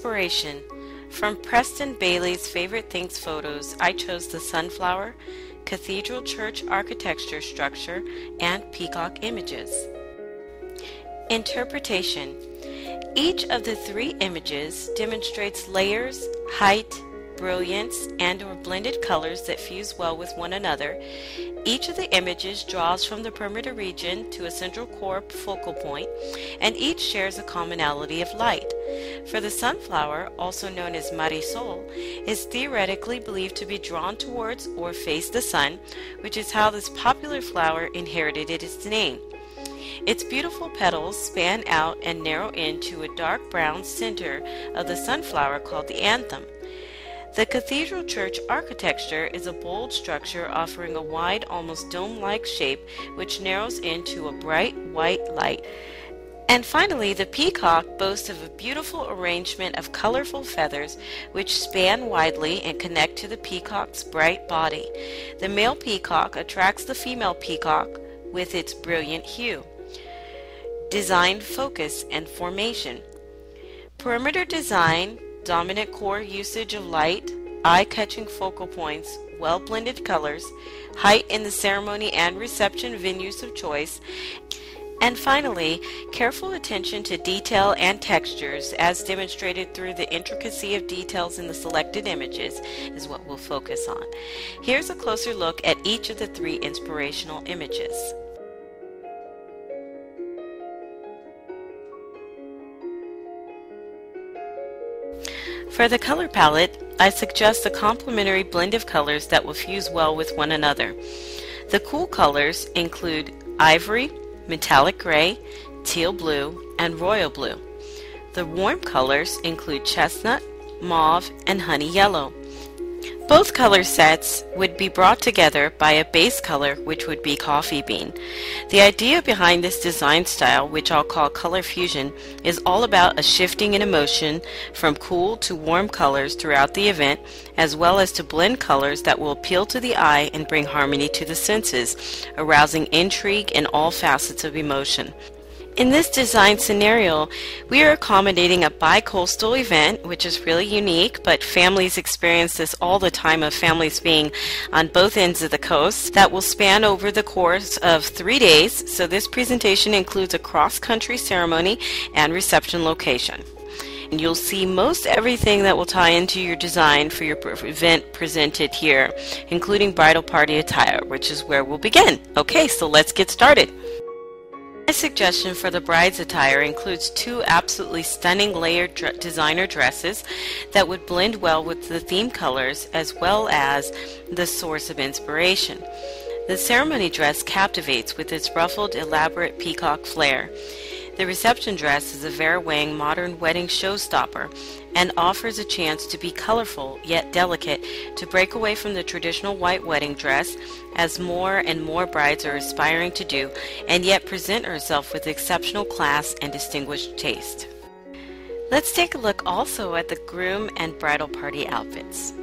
Inspiration. From Preston Bailey's Favorite Things photos, I chose the sunflower, cathedral church architecture structure, and peacock images. Interpretation. Each of the three images demonstrates layers, height, brilliance, and/or blended colors that fuse well with one another. Each of the images draws from the perimeter region to a central core focal point, and each shares a commonality of light. For the sunflower, also known as marisol, is theoretically believed to be drawn towards or face the sun, which is how this popular flower inherited its name. Its beautiful petals span out and narrow into a dark brown center of the sunflower called the anthem. The cathedral church architecture is a bold structure offering a wide, almost dome-like shape which narrows into a bright white light. And finally, the peacock boasts of a beautiful arrangement of colorful feathers which span widely and connect to the peacock's bright body. The male peacock attracts the female peacock with its brilliant hue. Design focus and formation. Perimeter design, dominant core usage of light, eye-catching focal points, well-blended colors, height in the ceremony and reception venues of choice, and finally, careful attention to detail and textures as demonstrated through the intricacy of details in the selected images is what we'll focus on. Here's a closer look at each of the three inspirational images. For the color palette, I suggest a complementary blend of colors that will fuse well with one another. The cool colors include ivory, metallic gray, teal blue, and royal blue. The warm colors include chestnut, mauve, and honey yellow. Both color sets would be brought together by a base color, which would be coffee bean. The idea behind this design style, which I'll call color fusion, is all about a shifting in emotion from cool to warm colors throughout the event, as well as to blend colors that will appeal to the eye and bring harmony to the senses, arousing intrigue in all facets of emotion. In this design scenario, we are accommodating a bi-coastal event, which is really unique, but families experience this all the time, of families being on both ends of the coast, that will span over the course of 3 days. So this presentation includes a cross-country ceremony and reception location. And you'll see most everything that will tie into your design for your event presented here, including bridal party attire, which is where we'll begin. Okay, so let's get started. My suggestion for the bride's attire includes two absolutely stunning layered designer dresses that would blend well with the theme colors as well as the source of inspiration. The ceremony dress captivates with its ruffled, elaborate peacock flare. The reception dress is a Vera Wang modern wedding showstopper and offers a chance to be colorful yet delicate, to break away from the traditional white wedding dress, as more and more brides are aspiring to do, and yet present herself with exceptional class and distinguished taste. Let's take a look also at the groom and bridal party outfits.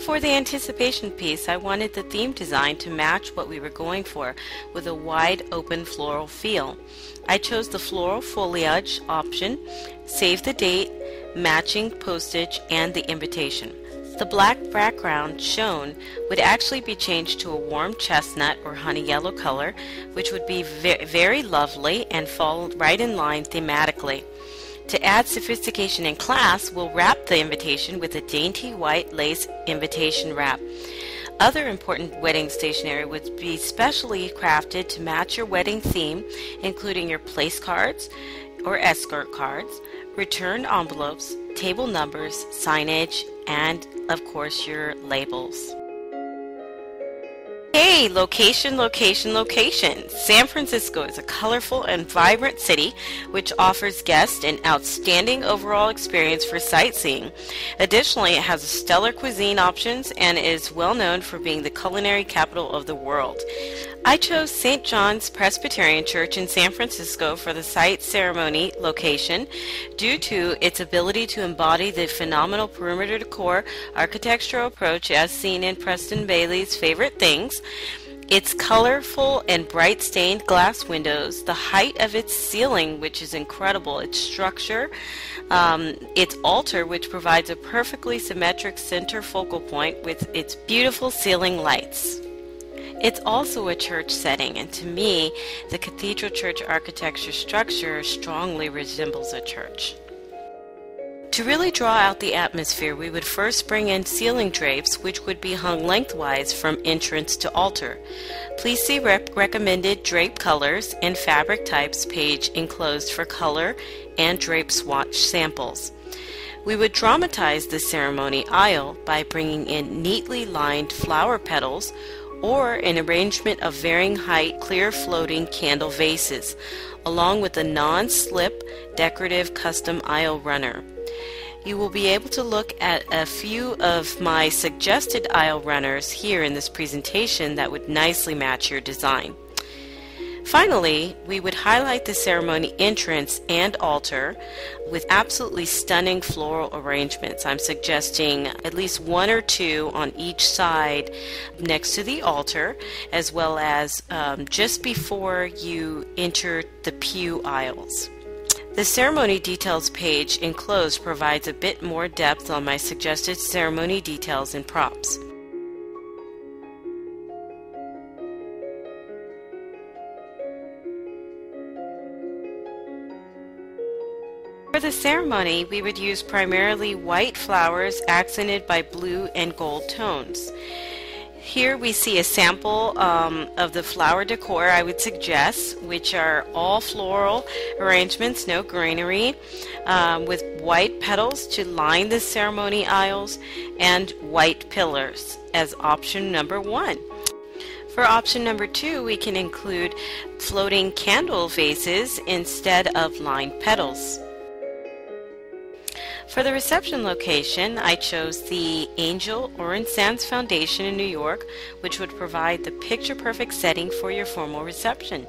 For the anticipation piece, I wanted the theme design to match what we were going for, with a wide open floral feel. I chose the floral foliage option, save the date, matching postage, and the invitation. The black background shown would actually be changed to a warm chestnut or honey yellow color, which would be very lovely and fall right in line thematically. To add sophistication and class, we'll wrap the invitation with a dainty white lace invitation wrap. Other important wedding stationery would be specially crafted to match your wedding theme, including your place cards or escort cards, return envelopes, table numbers, signage, and of course your labels. Hey, location, location, location. San Francisco is a colorful and vibrant city which offers guests an outstanding overall experience for sightseeing. Additionally, it has stellar cuisine options and is well known for being the culinary capital of the world. I chose St. John's Presbyterian Church in San Francisco for the site ceremony location due to its ability to embody the phenomenal perimeter decor architectural approach as seen in Preston Bailey's Favorite Things, its colorful and bright stained glass windows, the height of its ceiling, which is incredible, its structure, its altar, which provides a perfectly symmetric center focal point with its beautiful ceiling lights. It's also a church setting, and to me, the cathedral church architecture structure strongly resembles a church. To really draw out the atmosphere, we would first bring in ceiling drapes, which would be hung lengthwise from entrance to altar. Please see recommended drape colors and fabric types page enclosed for color and drape swatch samples. We would dramatize the ceremony aisle by bringing in neatly lined flower petals or an arrangement of varying height clear floating candle vases, along with a non-slip decorative custom aisle runner. You will be able to look at a few of my suggested aisle runners here in this presentation that would nicely match your design. Finally, we would highlight the ceremony entrance and altar with absolutely stunning floral arrangements. I'm suggesting at least one or two on each side next to the altar, as well as just before you enter the pew aisles. The ceremony details page enclosed provides a bit more depth on my suggested ceremony details and props. For the ceremony, we would use primarily white flowers accented by blue and gold tones. Here we see a sample of the flower decor I would suggest, which are all floral arrangements, no greenery, with white petals to line the ceremony aisles and white pillars as option number 1. For option number 2, we can include floating candle vases instead of lined petals. For the reception location, I chose the Angel Orange Sands Foundation in New York, which would provide the picture-perfect setting for your formal reception.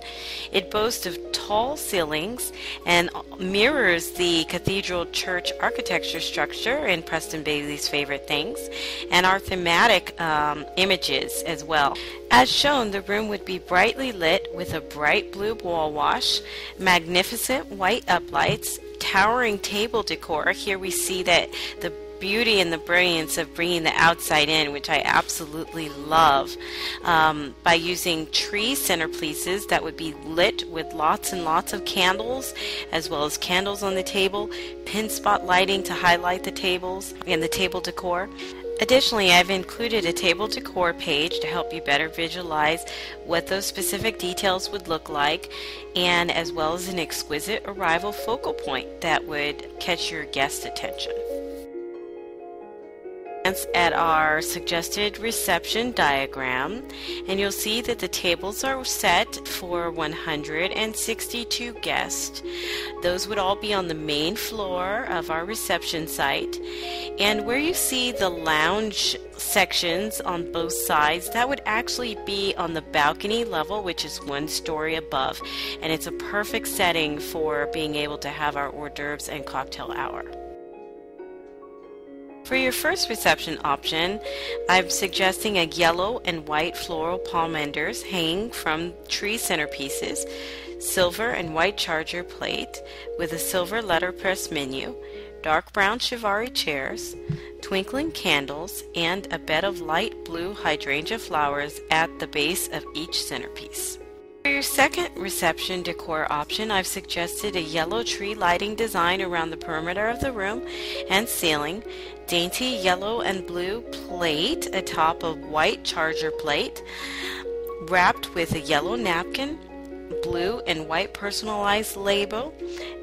It boasts of tall ceilings and mirrors the cathedral church architecture structure in Preston Bailey's Favorite Things, and our thematic images as well. As shown, the room would be brightly lit with a bright blue wall wash, magnificent white uplights, towering table decor. Here we see that the beauty and the brilliance of bringing the outside in, which I absolutely love, by using tree centerpieces that would be lit with lots and lots of candles, as well as candles on the table, pin spot lighting to highlight the tables and the table decor. Additionally, I've included a table decor page to help you better visualize what those specific details would look like, and as well as an exquisite arrival focal point that would catch your guest attention. Glance at our suggested reception diagram, and you'll see that the tables are set for 162 guests. Those would all be on the main floor of our reception site, and where you see the lounge sections on both sides, that would actually be on the balcony level, which is 1 story above, and it's a perfect setting for being able to have our hors d'oeuvres and cocktail hour. For your first reception option, I'm suggesting a yellow and white floral palmenders hanging from tree centerpieces, silver and white charger plate with a silver letterpress menu, dark brown chivari chairs, twinkling candles, and a bed of light blue hydrangea flowers at the base of each centerpiece. For your second reception decor option, I've suggested a yellow tree lighting design around the perimeter of the room and ceiling, dainty yellow and blue plate atop of white charger plate, wrapped with a yellow napkin, blue and white personalized label,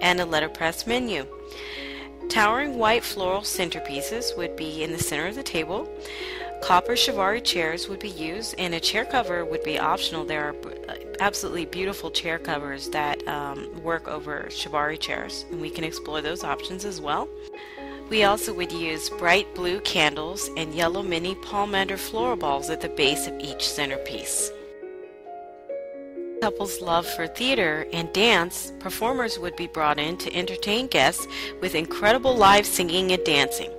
and a letterpress menu. Towering white floral centerpieces would be in the center of the table. Copper chivari chairs would be used, and a chair cover would be optional. There are absolutely beautiful chair covers that work over chivari chairs, and we can explore those options as well. We also would use bright blue candles and yellow mini palmander floral balls at the base of each centerpiece. couple's love for theater and dance, performers would be brought in to entertain guests with incredible live singing and dancing.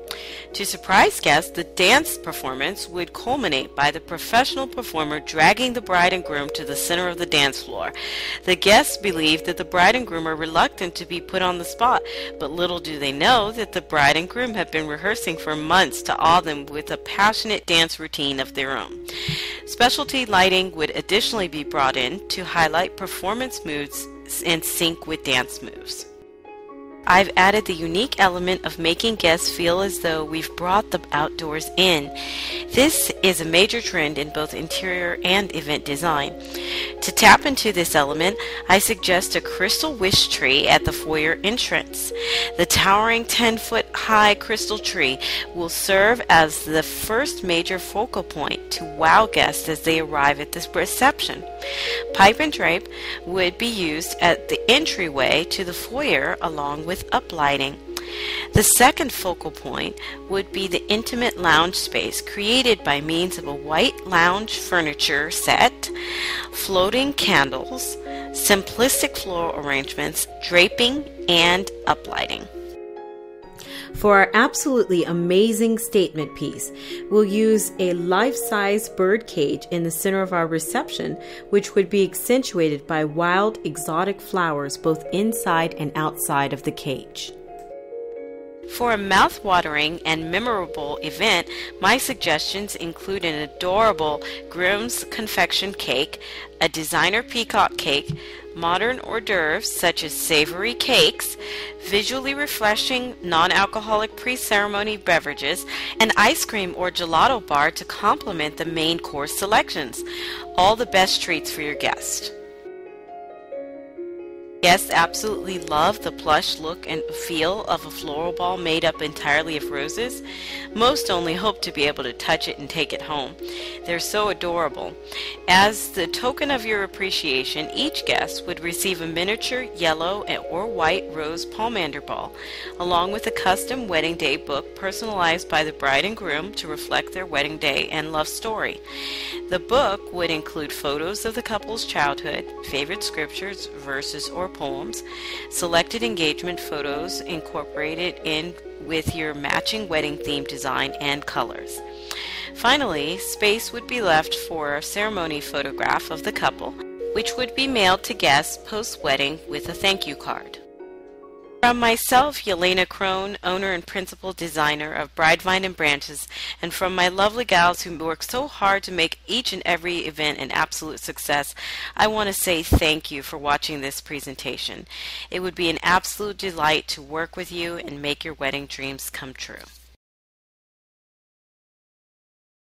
To surprise guests, the dance performance would culminate by the professional performer dragging the bride and groom to the center of the dance floor. The guests believe that the bride and groom are reluctant to be put on the spot, but little do they know that the bride and groom have been rehearsing for months to awe them with a passionate dance routine of their own. Specialty lighting would additionally be brought in to highlight performance moods and sync with dance moves. I've added the unique element of making guests feel as though we've brought the outdoors in. This is a major trend in both interior and event design. To tap into this element, I suggest a crystal wish tree at the foyer entrance. The towering 10-foot high crystal tree will serve as the first major focal point to wow guests as they arrive at this reception. Pipe and drape would be used at the entryway to the foyer along with uplighting. The second focal point would be the intimate lounge space created by means of a white lounge furniture set, floating candles, simplistic floral arrangements, draping, and uplighting. For our absolutely amazing statement piece, we'll use a life-size bird cage in the center of our reception, which would be accentuated by wild, exotic flowers both inside and outside of the cage. For a mouth-watering and memorable event, my suggestions include an adorable groom's confection cake, a designer peacock cake, modern hors d'oeuvres such as savory cakes, visually refreshing non-alcoholic pre-ceremony beverages, an ice cream or gelato bar to complement the main course selections. All the best treats for your guests. Guests absolutely love the plush look and feel of a floral ball made up entirely of roses. Most only hope to be able to touch it and take it home. They're so adorable. As the token of your appreciation, each guest would receive a miniature yellow or white rose pomander ball, along with a custom wedding day book personalized by the bride and groom to reflect their wedding day and love story. The book would include photos of the couple's childhood, favorite scriptures, verses, or poems, selected engagement photos incorporated in with your matching wedding theme design and colors. Finally, space would be left for a ceremony photograph of the couple, which would be mailed to guests post-wedding with a thank you card. From myself, Jelena Crone, owner and principal designer of Bridevine and Branches, and from my lovely gals who work so hard to make each and every event an absolute success, I want to say thank you for watching this presentation. It would be an absolute delight to work with you and make your wedding dreams come true.